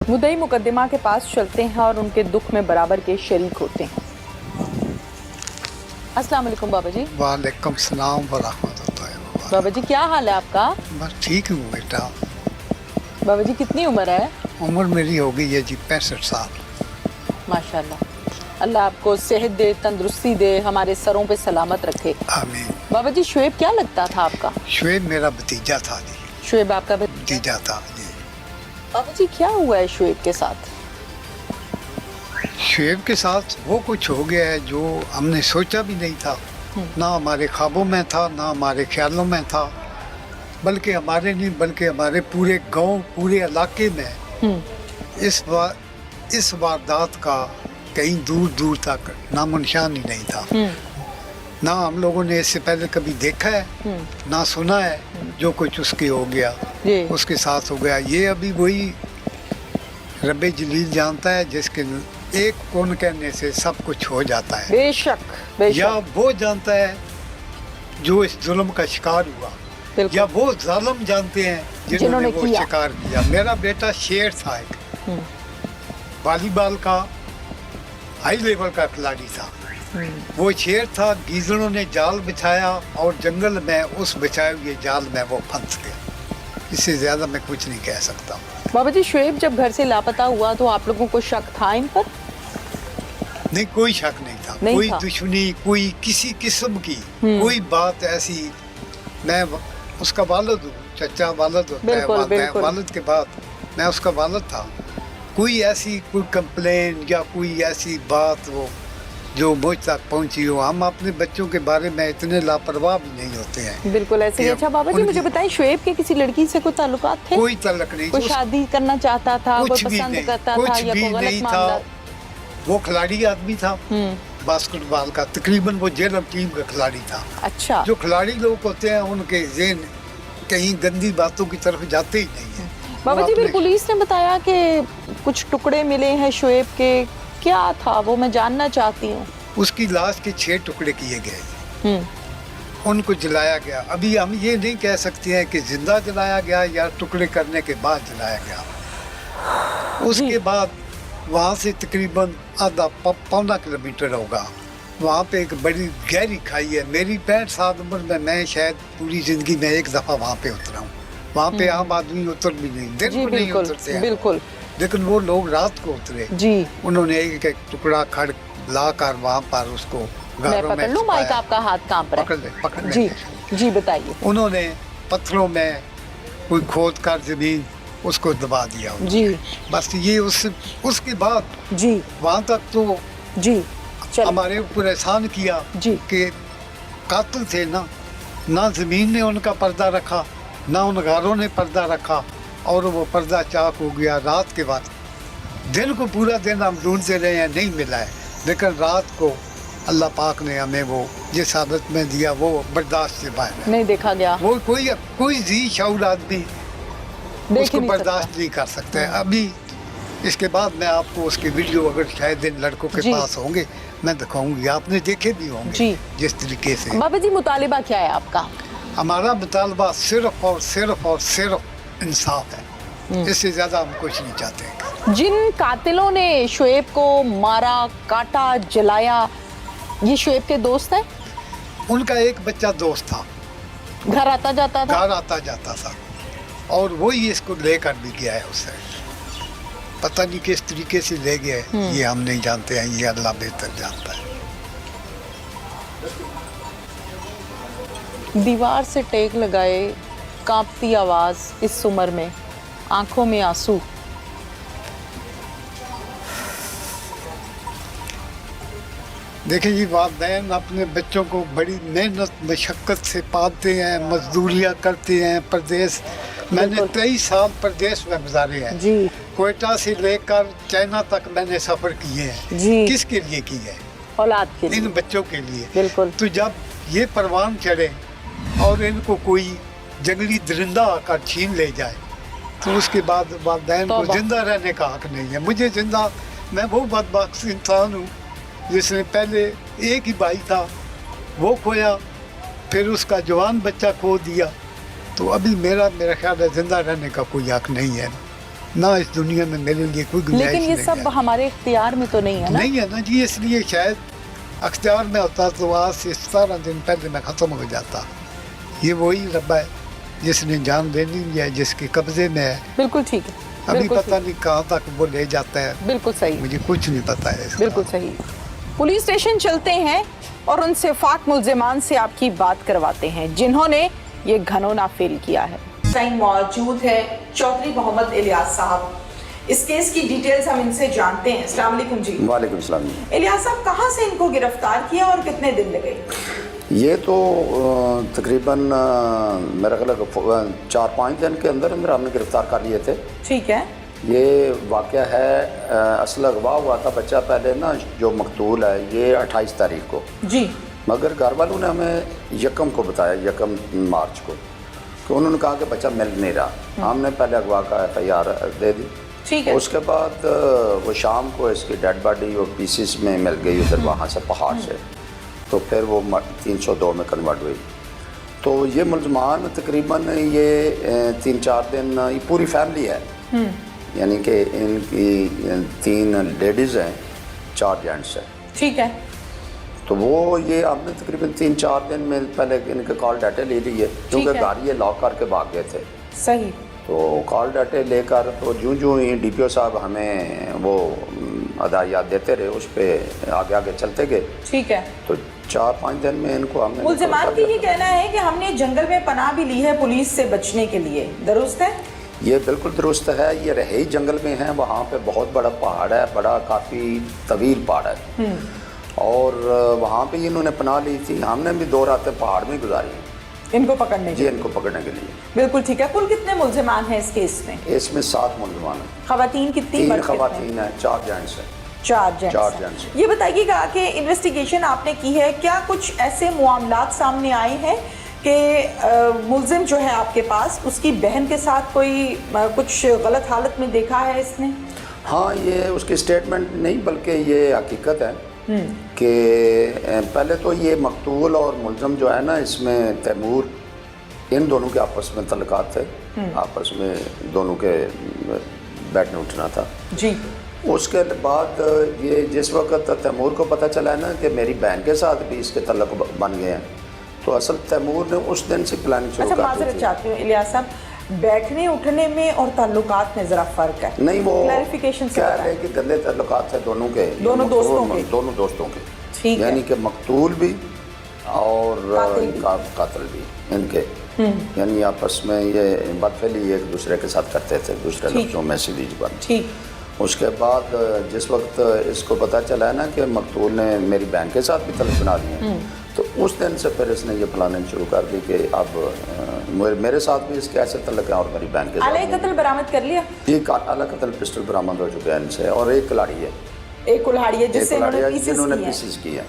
मुद्दई मुकदमा के पास चलते हैं और उनके दुख में बराबर के शरीक होते हैं। अस्सलाम वालेकुम बाबा जी। वालेकुम सलाम व रहमतुल्लाहि व बरकातहू। बाबा जी क्या हाल है आपका? बस ठीक हूँ बेटा। बाबा जी कितनी उम्र है? उम्र मेरी हो गई है जी 65 साल। माशाल्लाह, अल्लाह आपको सेहत दे, तंदुरुस्ती दे, हमारे सरों पे सलामत रखे। आमीन। बाबा जी शुएब क्या लगता था आपका? शुएब मेरा भतीजा था जी। शुएब आपका भतीजा था जी। बाबा जी क्या हुआ है शुएब के साथ? शुएब के साथ वो कुछ हो गया है जो हमने सोचा भी नहीं था, ना हमारे ख्वाबों में था, ना हमारे ख्यालों में था, बल्कि हमारे नहीं बल्कि हमारे पूरे गांव, पूरे इलाके में इस वारदात का कहीं दूर दूर तक नामो निशान ही नहीं था। ना हम लोगों ने इससे पहले कभी देखा है, ना सुना है। जो कुछ उसके हो गया उसके साथ हो गया। ये अभी वही रब्बे जलील जानता है जिसके एक कौन कहने से सब कुछ हो जाता है। बेशक, बेशक। या वो जानता है जो इस जुल्म का शिकार हुआ, या वो जालिम जानते हैं जिन्होंने वो शिकार किया। मेरा बेटा शेर था, एक वॉलीबॉल का हाई लेवल का खिलाड़ी था। वो शेर था। गीजड़ों ने जाल बिछाया और जंगल में उस बिछाए हुए जाल में वो फंस गया। इससे ज्यादा मैं कुछ नहीं कह सकता। बाबा जी शुएब जब घर से लापता हुआ तो आप लोगों को शक था इन पर? नहीं, कोई शक नहीं था। कोई दुश्मनी, कोई किसी किस्म की कोई बात ऐसी। मैं उसका वालिद हूँ, चचा वालिद होता है, वालिद के बाद मैं उसका वालिद था। कोई ऐसी कोई कंप्लेन या कोई ऐसी बात वो जो मुझ तक पहुंची हो। हम अपने बच्चों के बारे में इतने लापरवाह भी नहीं होते हैं। बिल्कुल ऐसे ही। अच्छा बाबा जी मुझे बताइए शुएब के किसी लड़की से कोई ताल्लुकात थे? कोई ताल्लुक नहीं। कोई शादी करना चाहता था, कोई पसंद करता था या कोई गलत मामला? वो खिलाड़ी आदमी था बास्केटबॉल का, तकरीबन वो जेलम टीम का खिलाड़ी था। अच्छा। जो खिलाड़ी लोग होते हैं उनके ज़हन कहीं गंदी बातों की तरफ जाते ही नहीं है। बाबा जी फिर पुलिस ने बताया कि कुछ टुकड़े मिले हैं शुएब के, क्या था वो मैं जानना चाहती हूँ। उसकी लाश के 6 टुकड़े किए गए, उनको जलाया गया। अभी हम ये नहीं कह सकते हैं कि जिंदा जलाया गया या टुकड़े करने के बाद जलाया गया। उसके बाद वहाँ से तकरीबन आधा पौना किलोमीटर होगा, वहाँ पे एक बड़ी गहरी खाई है। मेरी 65 साल उम्र में मैं शायद पूरी जिंदगी में एक दफ़ा वहाँ पे उतरा हूँ। वहाँ पे आम आदमी उतर भी नहीं, दिन को नहीं उतरते हैं। बिल्कुल। लेकिन वो लोग रात को उतरे जी। उन्होंने एक एक टुकड़ा खड़ ला कर वहाँ पर उसको मैं पकड़ लूं, माइक आपका हाथ कांप रहा है। पकड़ ले। जी जी बताइए। उन्होंने पत्थरों में कोई खोद कर जमीन उसको दबा दिया जी। बस ये उसके बाद जी वहाँ तक तो जी हमारे ऊपर एहसान किया जी कि कातिल थे ना जमीन ने उनका पर्दा रखा, ना उन गारों ने पर्दा रखा, और वो पर्दा चाक हो गया रात के बाद। दिन को पूरा दिन हम ढूंढते रहे हैं, नहीं मिला है। लेकिन रात को अल्लाह पाक ने हमें वो जिस हालत में दिया वो बर्दाश्त से बाहर नहीं देखा गया। वो कोई जी शऊर आदमी उसको बर्दाश्त नहीं कर सकता है। अभी इसके बाद मैं आपको उसके वीडियो अगर शायद इन लड़कों के पास होंगे मैं दिखाऊंगी, आपने देखे भी होंगे जिस तरीके से। बाबा जी मुतालिबा क्या है आपका? हमारा मुतालबा सिर्फ और सिर्फ और सिर्फ इंसाफ है, इससे ज्यादा हम कुछ नहीं चाहते। जिन कातिलों ने शुएब को मारा, काटा, जलाया, ये शुएब के दोस्त हैं? उनका एक बच्चा दोस्त था, घर आता जाता था और वही इसको लेकर भी गया है। उससे पता नहीं किस तरीके से ले गए, ये हम नहीं जानते हैं, ये अल्लाह बेहतर जानता है। दीवार से टेक लगाए, कांपती आवाज इस उम्र में, आंखों में आंसू। देखिए जी, वालिदैन अपने बच्चों को बड़ी मेहनत मशक्क़त से पालते हैं, मजदूरियाँ करते हैं। प्रदेश मैंने 23 साल प्रदेश में गुजारे हैं जी। कोयटा से लेकर चाइना तक मैंने सफ़र किए हैं जी। किसके लिए किए हैं? औलाद के लिए, इन बच्चों के लिए। बिल्कुल। तो जब ये परवान चढ़े और इनको कोई जंगली दरिंदा आकर छीन ले जाए तो उसके बाद वालिदैन को जिंदा रहने का हक नहीं है। मुझे जिंदा, मैं वो बदबख्त इंसान हूँ जिसने पहले एक ही भाई था, वो खोया, फिर उसका जवान बच्चा खो दिया, तो अभी मेरा ख्याल है जिंदा रहने का कोई हक नहीं है। ना इस दुनिया में मेरे लिए कोई गुंजाइश लेकिन ये नहीं सब है। हमारे इख्तियार में तो नहीं है ना? नहीं है ना जी, इसलिए शायद अख्तियार में होता तो आज से 17 दिन पहले मैं ख़त्म हो जाता। ये वही रब है जिसने जान देनी है, जिसके कब्जे में है। बिल्कुल ठीक है, अभी बिल्कुल पता नहीं कहाँ तक वो ले जाता है, बिल्कुल सही, मुझे कुछ नहीं पता है इसका। बिल्कुल सही। पुलिस स्टेशन चलते हैं और उन सिफात मुल्जिमान से आपकी बात करवाते हैं जिन्होंने ये घनौना फेल किया है। टाइम मौजूद है चौधरी मोहम्मद इलियास साहब, इस केस की डिटेल्स हम इनसे जानते हैं। अस्सलाम वालेकुम जी। वालेकुम सलाम जी। इलियास साहब, कहाँ से इनको गिरफ्तार किया और कितने दिन लगे? ये तो तकरीबन मेरा ख्याल है 4-5 दिन के अंदर अंदर हमने गिरफ्तार कर लिए थे। ठीक है। ये वाक़या है असल अगवा हुआ था बच्चा पहले ना, जो मकतूल है ये 28 तारीख को जी, मगर घर वालों ने हमें यकम को बताया, यकम मार्च को, कि उन्होंने कहा कि बच्चा मिल नहीं रहा। हमने पहले अगवा का FIR दे दी। ठीक है। उसके बाद वो शाम को इसकी डेड बॉडी और पीसीस में मिल गई उधर वहाँ से पहाड़ से, तो फिर वो 302 में कन्वर्ट हुई। तो ये मुलजमान तकरीबन ये 3-4 दिन, ये पूरी फैमिली है, यानी कि इनकी 3 लेडीज़ हैं, 4 जेंट्स हैं। ठीक है। तो वो ये आपने तकरीबन 3-4 दिन में पहले इनके कॉल डाटे ले ली है, क्योंकि है। गाड़ी ये लॉक करके भाग गए थे। सही। तो कॉल डाटे लेकर तो जूं ही DPO साहब हमें वो अदायत देते रहे, उस पर आगे आगे चलते गए। ठीक है। तो 4-5 दिन में इनको हमने मुल्जिमान की ये कहना है कि हमने जंगल में पनाह भी ली है पुलिस से बचने के लिए, दुरुस्त है? ये बिल्कुल दुरुस्त है। ये रहे ही जंगल में हैं, वहाँ पे बहुत बड़ा पहाड़ है, बड़ा काफ़ी तवील पहाड़ है, और वहाँ पे इन्होंने पनाह ली थी। हमने भी 2 रातें पहाड़ में गुजारी इनको पकड़ने जी, के इनको पकड़ने के लिए। बिल्कुल ठीक है। कुल कितने मुल्जिमान हैं इस केस में? इसमें 7 मुलजमान हैं। खवातीन कितनी? 3 मर्द कितने? खवातीन हैं, 4 जेंट्स हैं। 4 जेंट्स। 4 जेंट्स। ये बताइएगा कि इन्वेस्टिगेशन आपने की है, क्या कुछ ऐसे मामलात सामने आए हैं कि मुल्जिम जो है आपके पास, उसकी बहन के साथ कोई कुछ गलत हालत में देखा है इसने? हाँ, ये उसकी स्टेटमेंट नहीं बल्कि ये हकीकत है कि पहले तो ये मकतूल और मुलज़म जो है ना, इसमें तैमूर, इन दोनों के आपस में तल्लुकात थे, आपस में दोनों के बैठना उठना था जी। उसके बाद ये जिस वक्त तैमूर को पता चला है ना कि मेरी बहन के साथ भी इसके तल्लुक बन गए हैं, तो असल तैमूर ने उस दिन से प्लानिंग शुरू अच्छा, कर दी माजरत थी। चाहती हूँ इलियास साहब, बैठने उठने में और ताल्लुकात में ज़रा फ़र्क है। नहीं, वो क्लैरिफिकेशन से कह बताएं। रहे हैं कि गंदे तल्लुकात है दोनों के, दोनों दोस्तों के। दोनों दोस्तों के, ठीक है। यानी कि मकतूल भी और कातिल भी। कातिल भी इनके, यानी आपस में ये बदफेली एक दूसरे के साथ करते थे, दूसरे ठीक। लफ्ज़ों में सीधी जुबान। ठीक। उसके बाद जिस वक्त इसको पता चला है ना कि मकतूल ने मेरी बहन के साथ भी तल्लुक बना दिए, तो उस दिन से फिर इसने ये प्लानिंग शुरू कर दी कि अब मेरे साथ भी इसके ऐसे तल्लुक हैं और मेरी बहन के आले साथ कत्ल बरामद कर लिया? जी, आला कत्ल पिस्टल बरामद हो चुके हैं इनसे, और एक कुल्हाड़ी है, एक कुल्हाड़ी है एक जिससे कुल्हाड़ी है इन्होंने जिन्होंने पीसेस पीसीस किया।